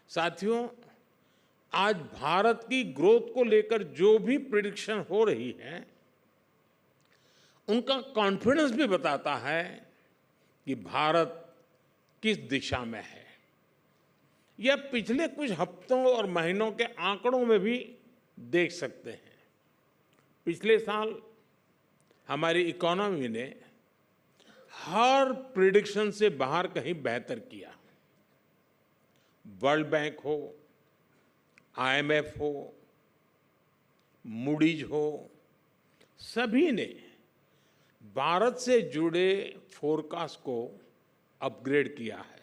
साथियों, आज भारत की ग्रोथ को लेकर जो भी प्रिडिक्शन हो रही है, उनका कॉन्फिडेंस भी बताता है कि भारत किस दिशा में है। यह पिछले कुछ हफ्तों और महीनों के आंकड़ों में भी देख सकते हैं। पिछले साल हमारी इकोनॉमी ने हर प्रिडिक्शन से बाहर कहीं बेहतर किया। वर्ल्ड बैंक हो, IMF हो, मूडीज हो, सभी ने भारत से जुड़े फोरकास्ट को अपग्रेड किया है।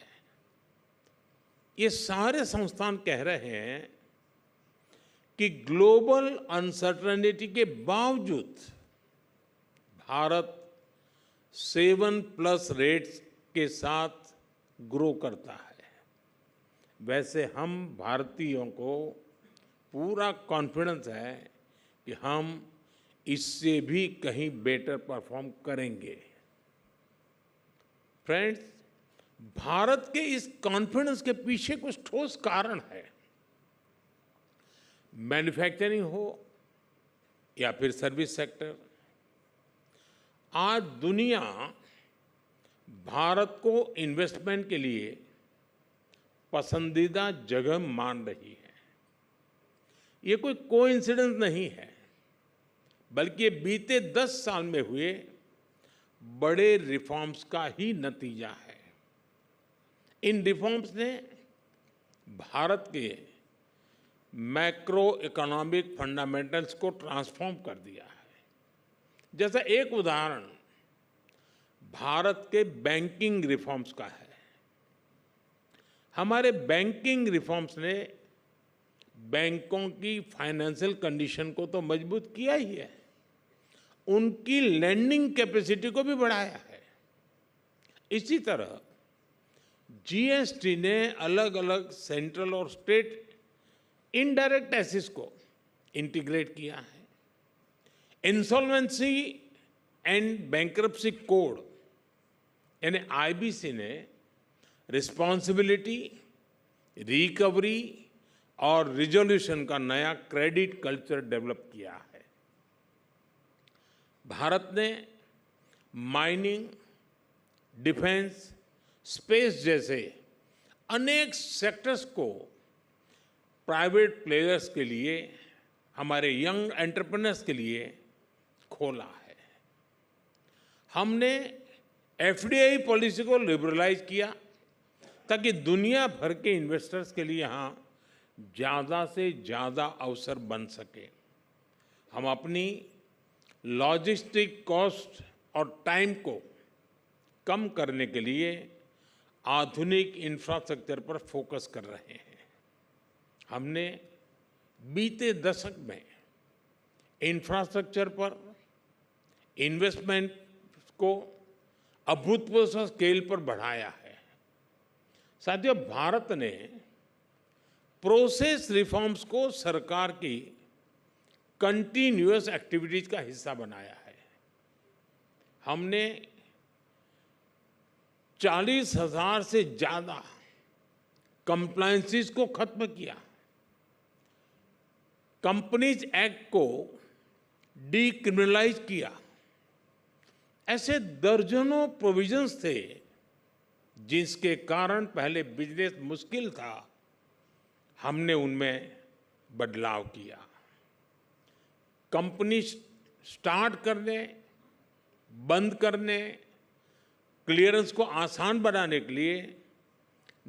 ये सारे संस्थान कह रहे हैं कि ग्लोबल अनसर्टेनिटी के बावजूद भारत 7+ रेट्स के साथ ग्रो करता है। वैसे हम भारतीयों को पूरा कॉन्फिडेंस है कि हम इससे भी कहीं बेटर परफॉर्म करेंगे। फ्रेंड्स, भारत के इस कॉन्फिडेंस के पीछे कुछ ठोस कारण है। मैन्युफैक्चरिंग हो या फिर सर्विस सेक्टर, आज दुनिया भारत को इन्वेस्टमेंट के लिए पसंदीदा जगह मान रही है। ये कोई कोइंसिडेंस नहीं है, बल्कि ये बीते 10 साल में हुए बड़े रिफॉर्म्स का ही नतीजा है। इन रिफॉर्म्स ने भारत के मैक्रो इकोनॉमिक फंडामेंटल्स को ट्रांसफॉर्म कर दिया है। जैसा एक उदाहरण भारत के बैंकिंग रिफॉर्म्स का है। हमारे बैंकिंग रिफॉर्म्स ने बैंकों की फाइनेंशियल कंडीशन को तो मजबूत किया ही है, उनकी लैंडिंग कैपेसिटी को भी बढ़ाया है। इसी तरह GST ने अलग अलग सेंट्रल और स्टेट इनडायरेक्ट टैक्सेस को इंटीग्रेट किया है। इंसॉल्वेंसी एंड बैंक्रप्सी कोड यानी IBC ने रिस्पॉन्सिबिलिटी, रिकवरी और रिजोल्यूशन का नया क्रेडिट कल्चर डेवलप किया है। भारत ने माइनिंग, डिफेंस, स्पेस जैसे अनेक सेक्टर्स को प्राइवेट प्लेयर्स के लिए, हमारे यंग एंटरप्रेन्योर्स के लिए खोला है। हमने FDI पॉलिसी को लिबरलाइज किया ताकि दुनिया भर के इन्वेस्टर्स के लिए यहाँ ज़्यादा से ज़्यादा अवसर बन सके। हम अपनी लॉजिस्टिक कॉस्ट और टाइम को कम करने के लिए आधुनिक इंफ्रास्ट्रक्चर पर फोकस कर रहे हैं। हमने बीते दशक में इंफ्रास्ट्रक्चर पर इन्वेस्टमेंट को अभूतपूर्व स्केल पर बढ़ाया है। साथियों, भारत ने प्रोसेस रिफॉर्म्स को सरकार की कंटिन्यूअस एक्टिविटीज का हिस्सा बनाया है। हमने 40,000 से ज्यादा कंप्लायंसेस को खत्म किया। कंपनीज एक्ट को डीक्रिमिनलाइज किया। ऐसे दर्जनों प्रोविजंस थे जिसके कारण पहले बिजनेस मुश्किल था, हमने उनमें बदलाव किया। कंपनी स्टार्ट करने, बंद करने, क्लियरेंस को आसान बनाने के लिए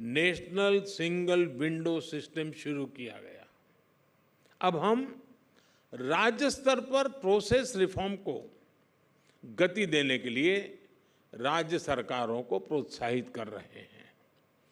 नेशनल सिंगल विंडो सिस्टम शुरू किया गया। अब हम राज्य स्तर पर प्रोसेस रिफॉर्म को गति देने के लिए राज्य सरकारों को प्रोत्साहित कर रहे हैं।